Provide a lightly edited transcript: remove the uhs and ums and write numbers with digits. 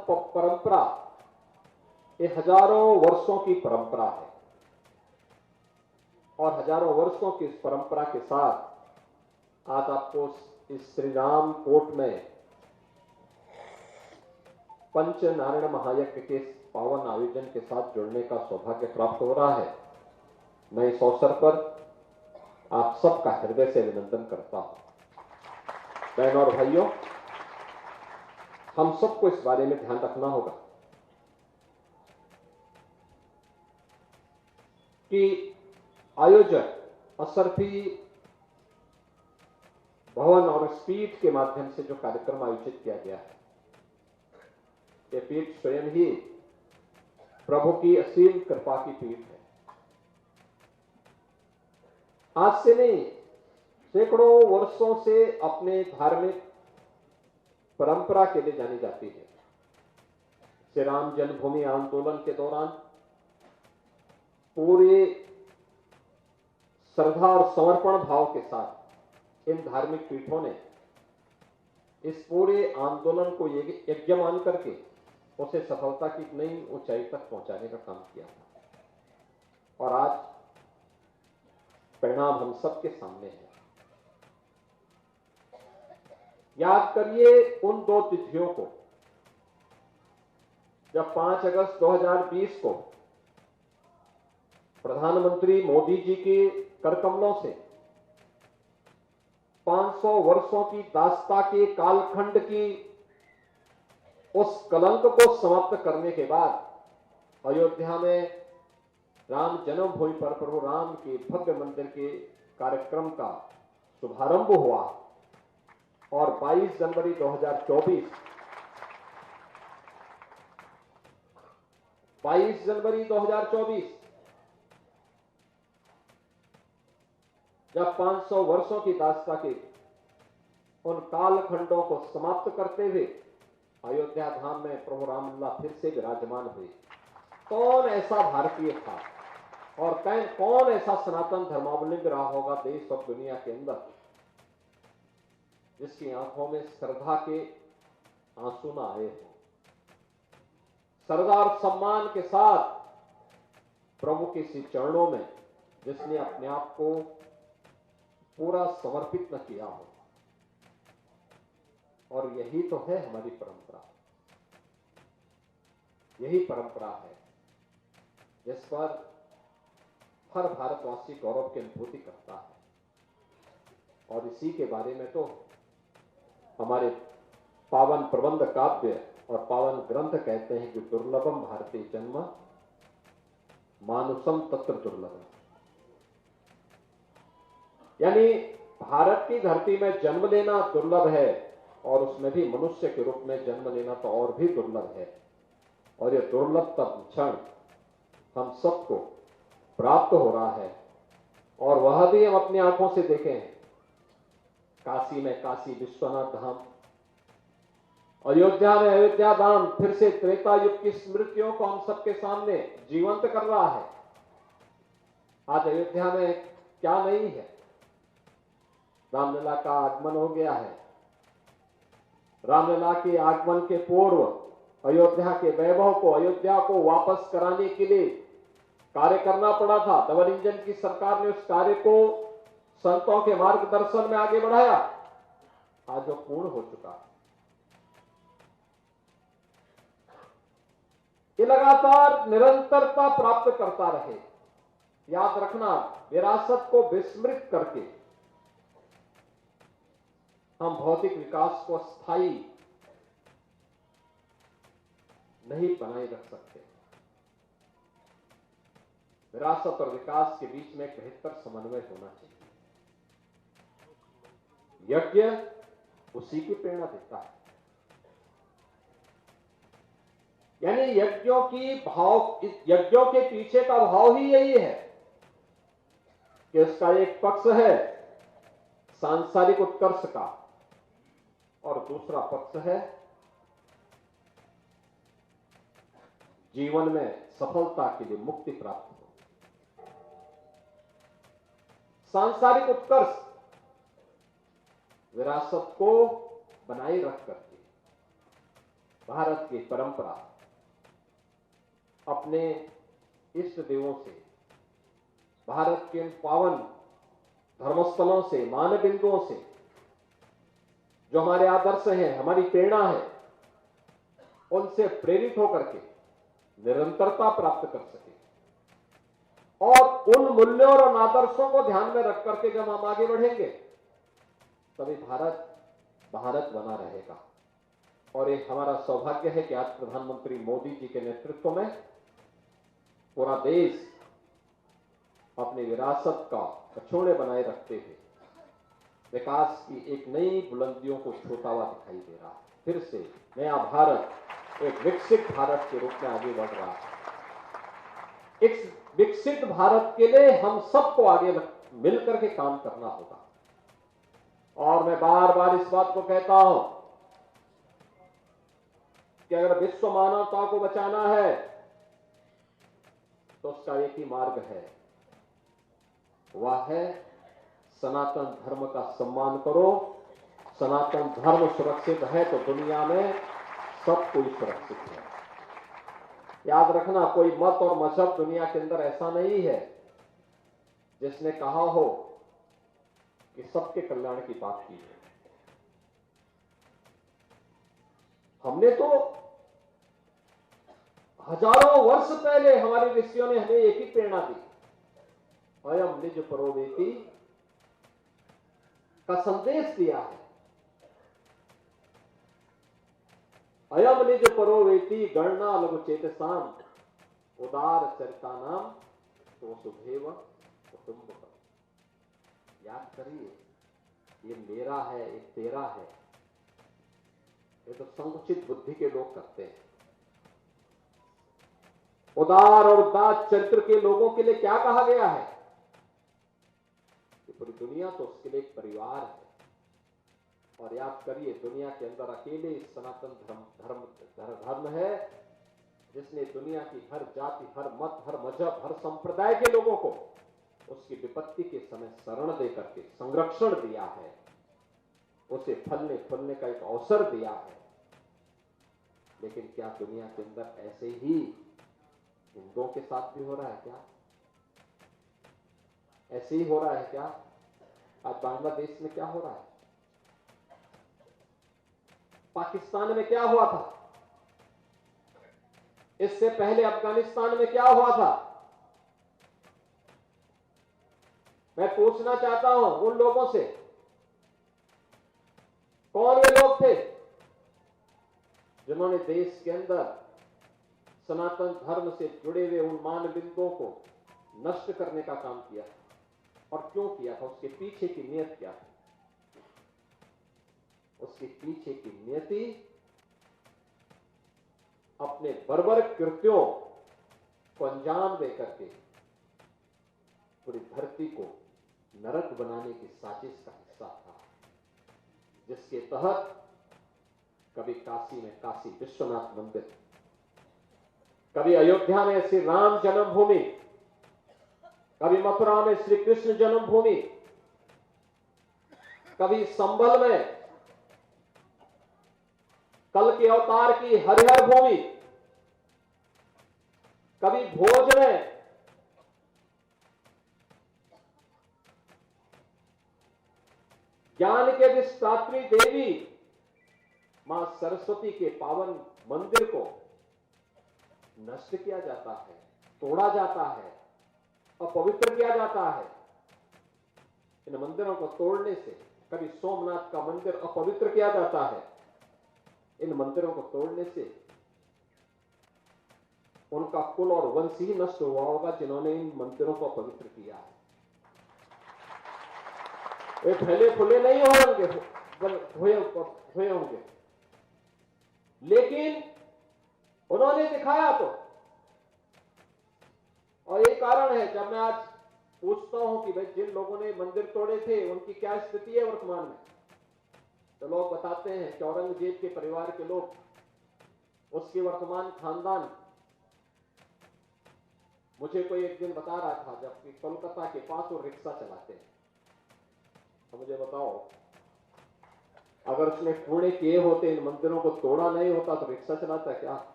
परंपरा ये हजारों वर्षों की परंपरा है और हजारों वर्षों की इस परंपरा के साथ आज आपको इस श्री राम कोट में पंचनारायण महायज्ञ के पावन आयोजन के साथ जुड़ने का सौभाग्य प्राप्त हो रहा है। मैं इस अवसर पर आप सबका हृदय से अभिनंदन करता हूं। बहनों और भाइयों, हम सबको इस बारे में ध्यान रखना होगा कि आयोजक असरफी भवन और इस पीठ के माध्यम से जो कार्यक्रम आयोजित किया गया है, ये पीठ स्वयं ही प्रभु की असीम कृपा की पीठ है। आज से नहीं, सैकड़ों वर्षों से अपने धार्मिक परंपरा के लिए जानी जाती है। श्री राम जन्मभूमि आंदोलन के दौरान पूरे श्रद्धा और समर्पण भाव के साथ इन धार्मिक पीठों ने इस पूरे आंदोलन को यज्ञ मान करके उसे सफलता की नई ऊंचाई तक पहुंचाने का काम किया था और आज परिणाम हम सबके सामने है। याद करिए उन दो तिथियों को जब 5 अगस्त 2020 को प्रधानमंत्री मोदी जी के करकमलों से 500 वर्षों की दास्ता के कालखंड की उस कलंक को समाप्त करने के बाद अयोध्या में राम जन्मभूमि पर प्रभु राम के भव्य मंदिर के कार्यक्रम का शुभारंभ हुआ और 22 जनवरी 2024 जब 500 वर्षों की दास्ता के उन कालखंडों को समाप्त करते हुए अयोध्या धाम में प्रभु रामलला फिर से विराजमान हुए। कौन ऐसा भारतीय था और कौन ऐसा सनातन धर्मावलंबी रहा होगा देश और दुनिया के अंदर जिसकी आंखों में श्रद्धा के आंसू न आए हो, श्रद्धा और सम्मान के साथ प्रभु के श्री चरणों में जिसने अपने आप को पूरा समर्पित न किया हो। और यही तो है हमारी परंपरा, यही परंपरा है जिस पर हर भारतवासी गौरव की अनुभूति करता है। और इसी के बारे में तो हमारे पावन प्रबंध काव्य और पावन ग्रंथ कहते हैं कि दुर्लभम भारतीय जन्म मानुषम तत्र दुर्लभम, यानी भारत की धरती में जन्म लेना दुर्लभ है और उसमें भी मनुष्य के रूप में जन्म लेना तो और भी दुर्लभ है। और यह दुर्लभ क्षण हम सबको प्राप्त हो रहा है और वह भी हम अपनी आंखों से देखे हैं। काशी में काशी विश्वनाथ धाम, अयोध्या में अयोध्या धाम फिर से त्रेता युग की स्मृतियों को हम सबके सामने जीवंत कर रहा है। आज अयोध्या में क्या नहीं है, रामलला का आगमन हो गया है। रामलला के आगमन के पूर्व अयोध्या के वैभव को, अयोध्या को वापस कराने के लिए कार्य करना पड़ा था। डबल इंजन की सरकार ने उस कार्य को संतों के मार्गदर्शन में आगे बढ़ाया, आज वो पूर्ण हो चुका है। ये लगातार निरंतरता प्राप्त करता रहे। याद रखना, विरासत को विस्मृत करके हम भौतिक विकास को स्थायी नहीं बनाए रख सकते। विरासत और विकास के बीच में एक बेहतर समन्वय होना चाहिए। यज्ञ उसी की प्रेरणा देता है, यानी यज्ञों के पीछे का भाव ही यही है कि उसका एक पक्ष है सांसारिक उत्कर्ष का और दूसरा पक्ष है जीवन में सफलता के लिए मुक्ति प्राप्त हो। सांसारिक उत्कर्ष विरासत को बनाए रख करके भारत की परंपरा अपने इष्ट देवों से, भारत के पावन धर्मस्थलों से, मान बिंदुओं से, जो हमारे आदर्श हैं, हमारी प्रेरणा है, उनसे प्रेरित होकर के निरंतरता प्राप्त कर सके। और उन मूल्यों और आदर्शों को ध्यान में रख करके जब हम आगे बढ़ेंगे, तभी भारत भारत बना रहेगा। और ये हमारा सौभाग्य है कि आज प्रधानमंत्री मोदी जी के नेतृत्व में पूरा देश अपनी विरासत का कछोड़े बनाए रखते हुए विकास की एक नई बुलंदियों को छूता हुआ दिखाई दे रहा है। फिर से नया भारत एक विकसित भारत के रूप में आगे बढ़ रहा है। इस विकसित भारत के लिए हम सबको आगे मिलकर के काम करना होगा। और मैं बार बार इस बात को कहता हूं कि अगर विश्व मानवता को बचाना है तो उसका एक ही मार्ग है, वह है सनातन धर्म का सम्मान करो। सनातन धर्म सुरक्षित है तो दुनिया में सब कोई सुरक्षित है। याद रखना, कोई मत और मजहब दुनिया के अंदर ऐसा नहीं है जिसने कहा हो कि सबके कल्याण की बात की है। हमने तो हजारों वर्ष पहले हमारे ऋषियों ने हमें एक ही प्रेरणा दी, अयम निज परोवेति का संदेश दिया है। अयम निज परोवेति गणना लघु चेतसाम उदार चरितानाम तो सुधेव कुटुंब। याद करिए, ये मेरा है, ये तेरा है, ये तो संकुचित बुद्धि के लोग करते हैं। उदार और उदात चरित्र के लोगों के लिए क्या कहा गया है? कि पूरी दुनिया तो उसके लिए एक परिवार है। और याद करिए, दुनिया के अंदर अकेले सनातन धर्म है जिसने दुनिया की हर जाति, हर मत, हर मजहब, हर संप्रदाय के लोगों को उसकी विपत्ति के समय शरण देकर के संरक्षण दिया है, उसे फलने फूलने का एक अवसर दिया है। लेकिन क्या दुनिया के अंदर ऐसे ही हिंदुओं के साथ भी हो रहा है क्या? ऐसे ही हो रहा है क्या? आज बांग्लादेश में क्या हो रहा है? पाकिस्तान में क्या हुआ था? इससे पहले अफगानिस्तान में क्या हुआ था? मैं पूछना चाहता हूं उन लोगों से, कौन वे लोग थे जिन्होंने देश के अंदर सनातन धर्म से जुड़े हुए उन मान बिंदुओं को नष्ट करने का काम किया था? और क्यों किया था? उसके पीछे की नीयत क्या थी? उसके पीछे की नियति अपने बर्बर कृत्यों को अंजाम देकर के पूरी धरती को नरक बनाने की साजिश का हिस्सा था, जिसके तहत कभी काशी में काशी विश्वनाथ मंदिर, कभी अयोध्या में श्री राम जन्मभूमि, कभी मथुरा में श्री कृष्ण जन्मभूमि, कभी संभल में कल के अवतार की हरिहर भूमि, कभी भोज में ज्ञान के अधिष्ठात्री देवी मां सरस्वती के पावन मंदिर को नष्ट किया जाता है, तोड़ा जाता है, अपवित्र किया जाता है। इन मंदिरों को तोड़ने से, कभी सोमनाथ का मंदिर अपवित्र किया जाता है, इन मंदिरों को तोड़ने से उनका कुल और वंश ही नष्ट हुआ होगा जिन्होंने इन मंदिरों को अपवित्र किया है। वे फैले फुले नहीं हुए होंगे, लेकिन उन्होंने दिखाया तो। और ये कारण है, जब मैं आज पूछता हूं कि भाई जिन लोगों ने मंदिर तोड़े थे उनकी क्या स्थिति है वर्तमान में, तो लोग बताते हैं कि औरंगजेब के परिवार के लोग, उसके वर्तमान खानदान। मुझे कोई एक दिन बता रहा था, जबकि कोलकाता के पास वो रिक्शा चलाते हैं, तो मुझे बताओ अगर उसने पुण्य किए होते, इन मंदिरों को तोड़ा नहीं होता तो रिक्शा चलाता क्या?